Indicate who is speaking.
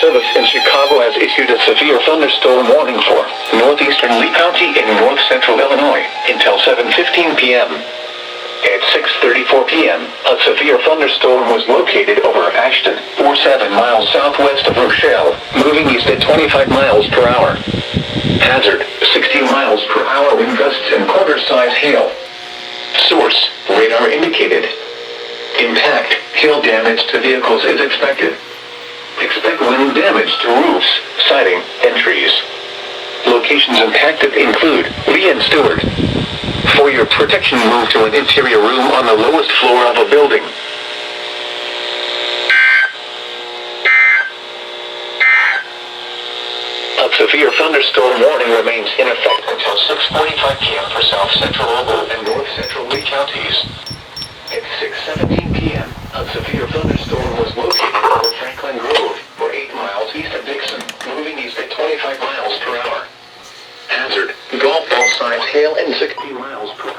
Speaker 1: Service in Chicago has issued a severe thunderstorm warning for northeastern Lee County in north-central Illinois until 7:15 p.m. At 6:34 p.m., a severe thunderstorm was located over Ashton, 7 miles southwest of Rochelle, moving east at 25 miles per hour. Hazard, 16 miles per hour wind gusts and quarter-size hail. Source, radar indicated. Impact, hail damage to vehicles is expected. Expect wind damage to roofs, siding, and trees. Locations impacted include Lee and Stewart. For your protection, move to an interior room on the lowest floor of a building. A severe thunderstorm warning remains in effect until 6:45 p.m. for South Central Ogle and North Central Lee counties. At 6:17 p.m., a severe thunderstorm was located over Franklin Grove, or 8 miles east of Dixon, moving east at 25 miles per hour. Hazard, golf ball size hail and 60 miles per hour.